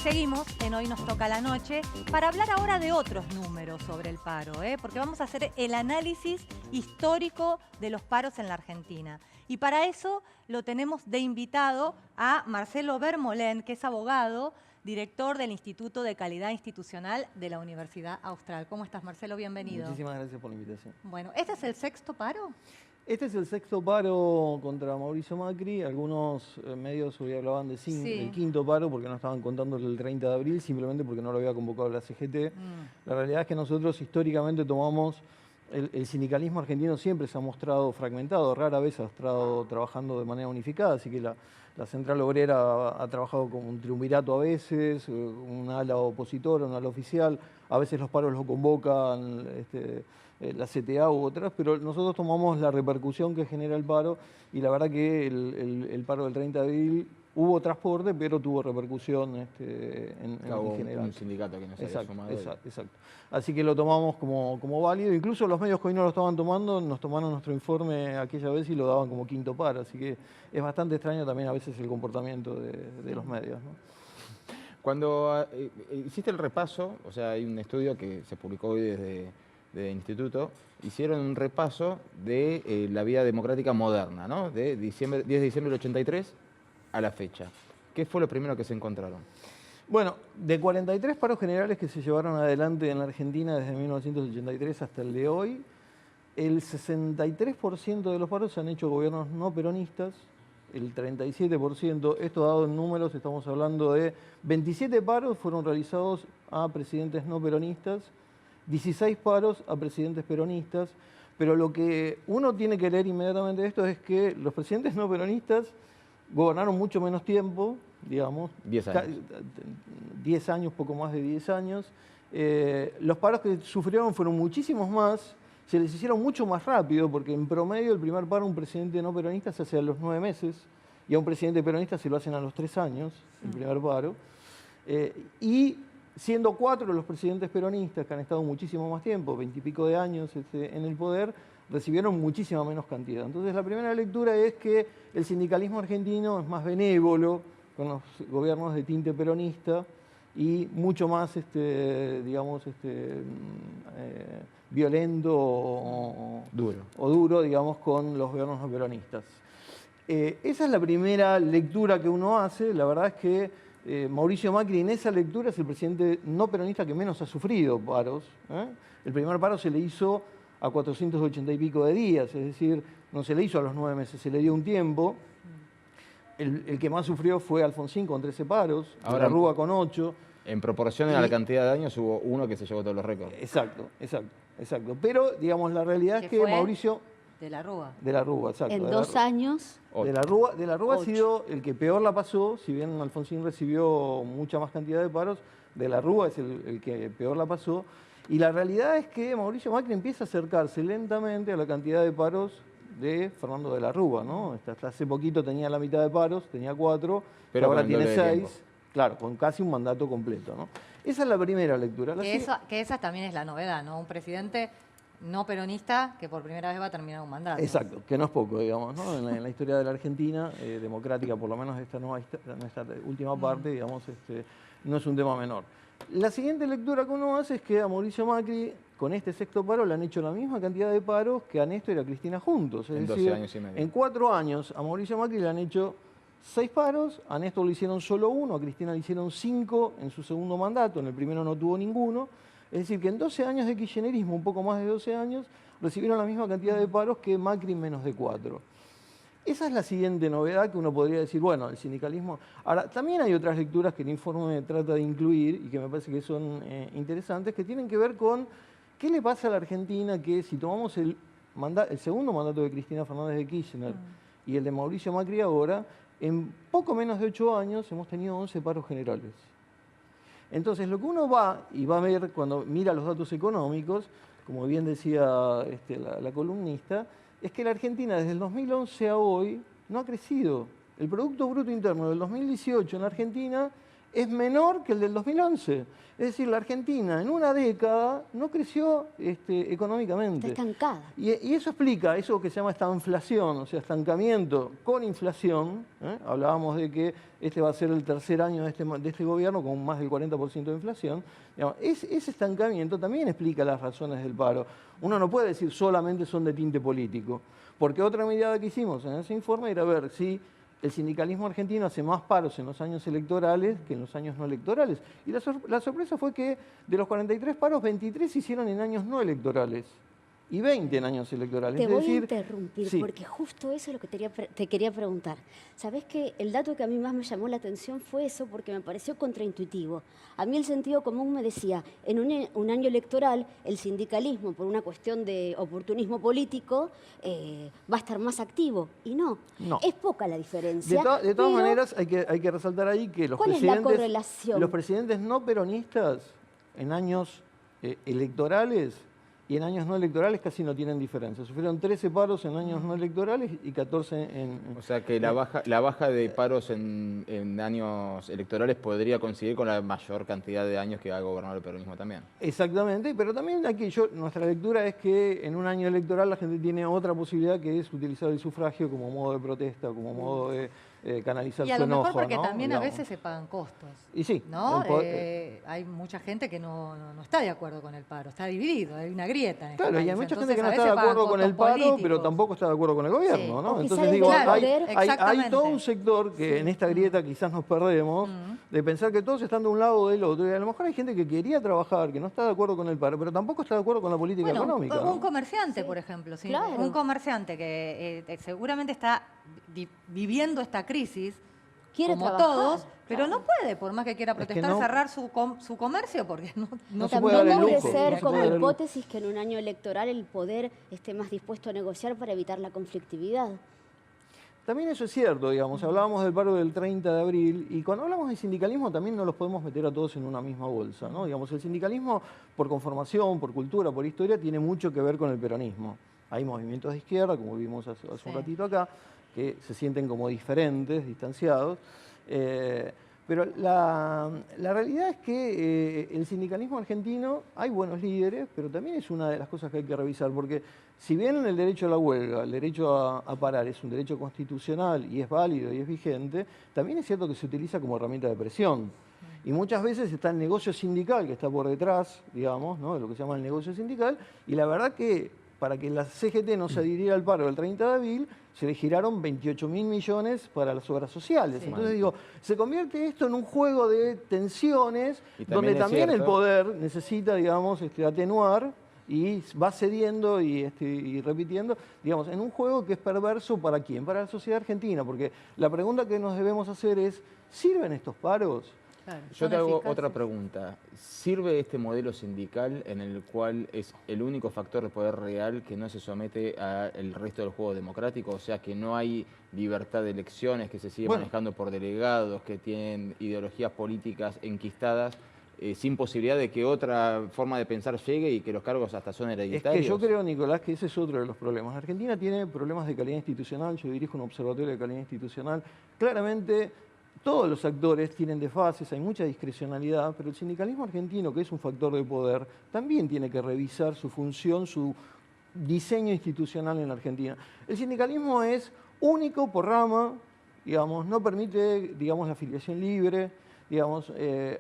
seguimos en Hoy Nos Toca la Noche para hablar ahora de otros números sobre el paro, porque vamos a hacer el análisis histórico de los paros en la Argentina. Y para eso lo tenemos de invitado a Marcelo Vermolén, que es abogado, director del Instituto de Calidad Institucional de la Universidad Austral. ¿Cómo estás, Marcelo? Bienvenido. Muchísimas gracias por la invitación. Bueno, ¿este es el sexto paro? Este es el sexto paro contra Mauricio Macri. Algunos medios hoy hablaban de del quinto paro porque no estaban contando el 30 de abril, simplemente porque no lo había convocado la CGT. La realidad es que nosotros históricamente tomamos... El sindicalismo argentino siempre se ha mostrado fragmentado, rara vez ha estado trabajando de manera unificada, así que la Central Obrera ha trabajado como un triunvirato a veces, un ala opositora, un ala oficial, a veces los paros los convocan la CTA u otras, pero nosotros tomamos la repercusión que genera el paro y la verdad que el paro del 30 de abril hubo transporte, pero tuvo repercusión en general. Un sindicato que no se había sumado. Exacto. Así que lo tomamos como válido. Incluso los medios que hoy no lo estaban tomando, nos tomaron nuestro informe aquella vez y lo daban como quinto paro. Así que es bastante extraño también a veces el comportamiento de los medios, ¿no? Cuando hiciste el repaso, o sea, hay un estudio que se publicó hoy desde Instituto, hicieron un repaso de la vida democrática moderna, ¿no? De 10 de diciembre del 83 a la fecha. ¿Qué fue lo primero que se encontraron? Bueno, de 43 paros generales que se llevaron adelante en la Argentina desde 1983 hasta el de hoy, el 63% de los paros se han hecho gobiernos no peronistas, el 37%, esto dado en números, estamos hablando de 27 paros fueron realizados a presidentes no peronistas, 16 paros a presidentes peronistas, pero lo que uno tiene que leer inmediatamente de esto es que los presidentes no peronistas gobernaron mucho menos tiempo, digamos. 10 años. 10 años, poco más de 10 años. Los paros que sufrieron fueron muchísimos más, se les hicieron mucho más rápido, porque en promedio el primer paro a un presidente no peronista se hace a los 9 meses, y a un presidente peronista se lo hacen a los 3 años, el primer paro. Y siendo 4 los presidentes peronistas, que han estado muchísimo más tiempo, 20 y pico de años en el poder, recibieron muchísima menos cantidad. Entonces la primera lectura es que el sindicalismo argentino es más benévolo con los gobiernos de tinte peronista y mucho más, violento o duro, digamos, con los gobiernos no peronistas. Esa es la primera lectura que uno hace. La verdad es que Mauricio Macri en esa lectura es el presidente no peronista que menos ha sufrido paros. El primer paro se le hizo a 480 y pico de días, es decir, no se le hizo a los 9 meses, se le dio un tiempo. El que más sufrió fue Alfonsín con 13 paros, ahora la Rúa con 8. En proporción a la cantidad de años hubo uno que se llevó todos los récords. Exacto. Pero, digamos, la realidad es que Mauricio... De la Rúa. De la Rúa, exacto. En 2 años... De la Rúa ha sido el que peor la pasó, si bien Alfonsín recibió mucha más cantidad de paros, de la Rúa es el que peor la pasó. Y la realidad es que Mauricio Macri empieza a acercarse lentamente a la cantidad de paros de Fernando de la Rúa, ¿no? Hasta hace poquito tenía la mitad de paros, tenía 4, pero ahora tiene 6, claro, con casi un mandato completo, ¿no? Esa es la primera lectura. Que esa también es la novedad, ¿no? Un presidente no peronista que por primera vez va a terminar un mandato. Exacto, que no es poco, digamos, ¿no? En la historia de la Argentina, democrática, por lo menos esta última parte, digamos, no es un tema menor. La siguiente lectura que uno hace es que a Mauricio Macri, con este sexto paro, le han hecho la misma cantidad de paros que a Néstor y a Cristina juntos. Es decir, 12 años y medio. En 4 años a Mauricio Macri le han hecho 6 paros, a Néstor le hicieron solo 1, a Cristina le hicieron 5 en su segundo mandato, en el primero no tuvo ninguno. Es decir, que en 12 años de kirchnerismo, un poco más de 12 años, recibieron la misma cantidad de paros que Macri en menos de 4. Esa es la siguiente novedad que uno podría decir, bueno, el sindicalismo... Ahora, también hay otras lecturas que el informe trata de incluir y que me parece que son interesantes, que tienen que ver con qué le pasa a la Argentina que si tomamos el segundo mandato de Cristina Fernández de Kirchner y el de Mauricio Macri ahora, en poco menos de 8 años hemos tenido 11 paros generales. Entonces, lo que uno va a ver cuando mira los datos económicos, como bien decía la columnista, es que la Argentina desde el 2011 a hoy no ha crecido. El Producto Bruto Interno del 2018 en la Argentina es menor que el del 2011. Es decir, la Argentina en una década no creció económicamente. Está estancada. Y eso explica eso que se llama estanflación, o sea, estancamiento con inflación. Hablábamos de que este va a ser el tercer año de este gobierno con más del 40% de inflación. Digamos, ese estancamiento también explica las razones del paro. Uno no puede decir solamente son de tinte político, porque otra mirada que hicimos en ese informe era ver si el sindicalismo argentino hace más paros en los años electorales que en los años no electorales. Y la sorpresa fue que de los 43 paros, 23 se hicieron en años no electorales y 20 en años electorales. Te voy a interrumpir, sí, porque justo eso es lo que te quería preguntar. ¿Sabés que el dato que a mí más me llamó la atención fue eso? Porque me pareció contraintuitivo. A mí el sentido común me decía, en un año electoral, el sindicalismo, por una cuestión de oportunismo político, va a estar más activo. Y no, es poca la diferencia. De todas maneras, hay que resaltar ahí que ¿cuál es la correlación? Los presidentes no peronistas en años electorales y en años no electorales casi no tienen diferencia. Sufrieron 13 paros en años no electorales y 14 en... O sea que la baja de paros en años electorales podría coincidir con la mayor cantidad de años que ha gobernado el peronismo también. Exactamente, pero también aquí nuestra lectura es que en un año electoral la gente tiene otra posibilidad, que es utilizar el sufragio como modo de protesta, como modo de canalizar su enojo. Y a lo mejor porque ¿no? también Digamos. a veces se pagan costos. Y sí. ¿No? Hay mucha gente que no está de acuerdo con el paro, está dividido, hay una grieta en este Claro, país. y hay mucha Entonces, gente que no a está de veces acuerdo pagan con el costos paro, políticos. pero tampoco está de acuerdo con el gobierno, Sí. ¿no? O Entonces quizá digo, claro, hay todo un sector que en esta grieta quizás nos perdemos, de pensar que todos están de un lado o del otro, y a lo mejor hay gente que quería trabajar, que no está de acuerdo con el paro, pero tampoco está de acuerdo con la política Bueno, económica. ¿no? un comerciante, por ejemplo, ¿sí? Claro. Un comerciante que seguramente está viviendo esta crisis, Quiere como trabajar, todos, pero claro. no puede, por más que quiera Es que protestar, no- cerrar su comercio, porque no se puede dar También el puede lujo, ser no se como puede dar el lujo. hipótesis que en un año electoral el poder esté más dispuesto a negociar para evitar la conflictividad. También eso es cierto, digamos, hablábamos del paro del 30 de abril y cuando hablamos de sindicalismo también no los podemos meter a todos en una misma bolsa, ¿no? Digamos, el sindicalismo por conformación, por cultura, por historia, tiene mucho que ver con el peronismo. Hay movimientos de izquierda, como vimos hace un ratito acá, que se sienten como diferentes, distanciados. Pero la realidad es que el sindicalismo argentino, hay buenos líderes, pero también es una de las cosas que hay que revisar, porque si bien el derecho a la huelga, el derecho a parar es un derecho constitucional y es válido y es vigente, también es cierto que se utiliza como herramienta de presión. Y muchas veces está el negocio sindical que está por detrás, digamos, ¿no? De lo que se llama el negocio sindical, y la verdad que para que la CGT no se adhiriera al paro del 30 de abril, se le giraron 28.000 millones para las obras sociales. Sí. Entonces digo, se convierte esto en un juego de tensiones, Y donde también es también el cierto- poder necesita, digamos, atenuar y va cediendo y repitiendo, digamos, en un juego que es perverso ¿para quién? Para la sociedad argentina, porque la pregunta que nos debemos hacer es, ¿sirven estos paros? Claro, Yo son te hago eficaces. otra pregunta. ¿Sirve este modelo sindical en el cual es el único factor de poder real que no se somete al resto del juego democrático? O sea, que no hay libertad de elecciones, que se sigue Bueno. manejando por delegados, que tienen ideologías políticas enquistadas, sin posibilidad de que otra forma de pensar llegue y que los cargos hasta son Es hereditarios. que yo creo, Nicolás, que ese es otro de los problemas. Argentina tiene problemas de calidad institucional, yo dirijo un observatorio de calidad institucional. Claramente, todos los actores tienen desfases, hay mucha discrecionalidad, pero el sindicalismo argentino, que es un factor de poder, también tiene que revisar su función, su diseño institucional en la Argentina. El sindicalismo es único por rama, digamos, no permite, digamos, la afiliación libre. Digamos,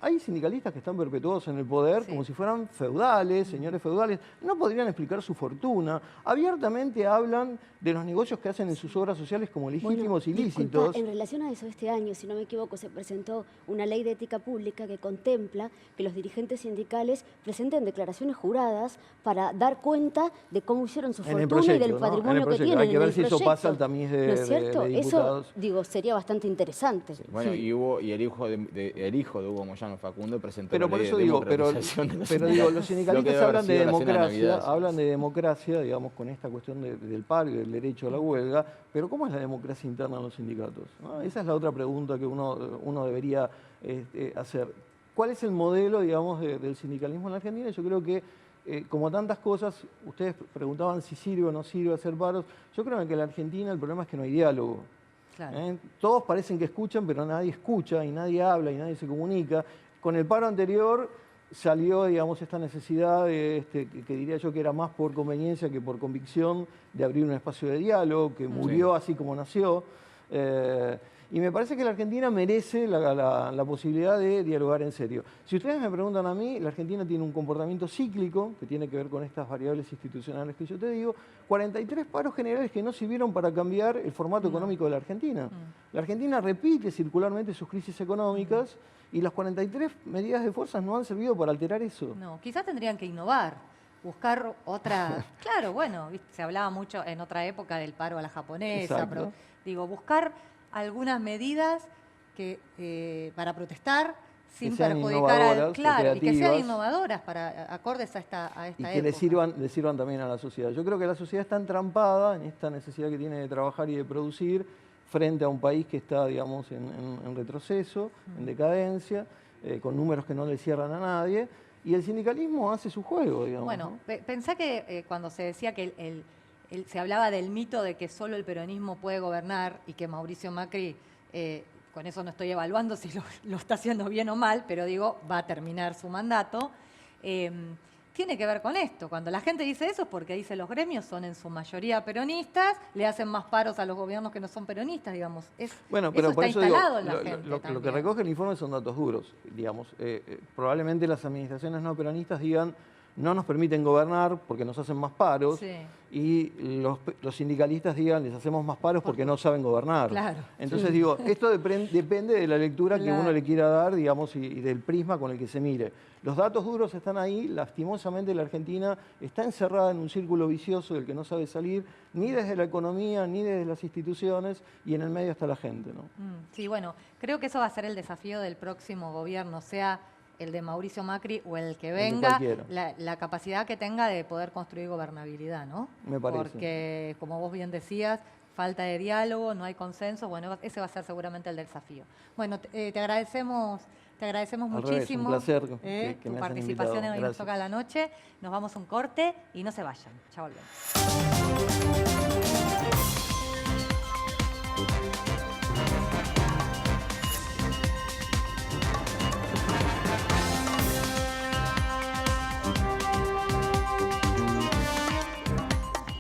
hay sindicalistas que están perpetuados en el poder Sí. como si fueran feudales, señores feudales, no podrían explicar su fortuna, abiertamente hablan de los negocios que hacen en sus obras sociales como legítimos y disculpa, lícitos. en relación a eso, este año, si no me equivoco, se presentó una ley de ética pública que contempla que los dirigentes sindicales presenten declaraciones juradas para dar cuenta de cómo hicieron su En el fortuna y proyecto, del ¿no? En el patrimonio que proyecto. tienen. Hay que en ver el si eso proyecto. pasa al tamiz de- ¿No es cierto? de diputados. Eso, digo, sería bastante interesante. Sí, bueno, Sí. y el hijo de Hugo Moyano, Facundo, presentó Pero la por ley eso de digo, pero democratización de los digo, sindicatos. los Lo que sindicalistas debe haber hablan de sido la cena de democracia, Navidad, sí. hablan de democracia, digamos, con esta cuestión del paro y del derecho a la huelga, pero ¿cómo es la democracia interna en los sindicatos? ¿No? Esa es la otra pregunta que uno debería hacer. ¿Cuál es el modelo, digamos, del sindicalismo en la Argentina? Yo creo que, como tantas cosas, ustedes preguntaban si sirve o no sirve hacer paros, yo creo que en la Argentina el problema es que no hay diálogo. Claro. Todos parecen que escuchan, pero nadie escucha y nadie habla y nadie se comunica. Con el paro anterior salió, digamos, esta necesidad de, que diría yo que era más por conveniencia que por convicción, de abrir un espacio de diálogo, que murió así como nació. Y me parece que la Argentina merece la posibilidad de dialogar en serio. Si ustedes me preguntan a mí, la Argentina tiene un comportamiento cíclico que tiene que ver con estas variables institucionales que yo te digo, 43 paros generales que no sirvieron para cambiar el formato económico de la Argentina. La Argentina repite circularmente sus crisis económicas y las 43 medidas de fuerza no han servido para alterar eso. No, quizás tendrían que innovar, buscar otra... Claro, bueno, ¿viste? Se hablaba mucho en otra época del paro a la japonesa, Exacto. pero digo, buscar algunas medidas que para protestar sin sean perjudicar al... innovadoras, Claro, y que sean creativas. innovadoras para acordes a esta Y época. que le sirvan también a la sociedad. Yo creo que la sociedad está entrampada en esta necesidad que tiene de trabajar y de producir frente a un país que está, digamos, en retroceso, en decadencia, con números que no le cierran a nadie, y el sindicalismo hace su juego, digamos. Bueno, ¿no? pensá que cuando se decía que se hablaba del mito de que solo el peronismo puede gobernar y que Mauricio Macri, con eso no estoy evaluando si lo está haciendo bien o mal, pero digo, va a terminar su mandato, tiene que ver con esto. Cuando la gente dice eso es porque dice los gremios son en su mayoría peronistas, le hacen más paros a los gobiernos que no son peronistas, digamos. Bueno, pero eso por está eso digo, instalado en la gente lo que también. recoge el informe son datos duros, digamos. Probablemente las administraciones no peronistas digan no nos permiten gobernar porque nos hacen más paros, Sí. y los sindicalistas digan les hacemos más paros porque no saben gobernar. Claro. Entonces digo, esto depende de la lectura que Claro. uno le quiera dar, digamos, y del prisma con el que se mire. Los datos duros están ahí, lastimosamente la Argentina está encerrada en un círculo vicioso del que no sabe salir, ni desde la economía, ni desde las instituciones, y en el medio está la gente, ¿no? Sí, bueno, creo que eso va a ser el desafío del próximo gobierno, sea el de Mauricio Macri o el que de venga, cualquiera. la capacidad que tenga de poder construir gobernabilidad, ¿no? Me parece. Porque, como vos bien decías, falta de diálogo, no hay consenso, bueno, ese va a ser seguramente el desafío. Bueno, te agradecemos Al revés, muchísimo un placer que tu me hayan participación invitado. en Hoy Nos Gracias. Toca la Noche. Nos vamos a un corte y no se vayan. Ya volvemos.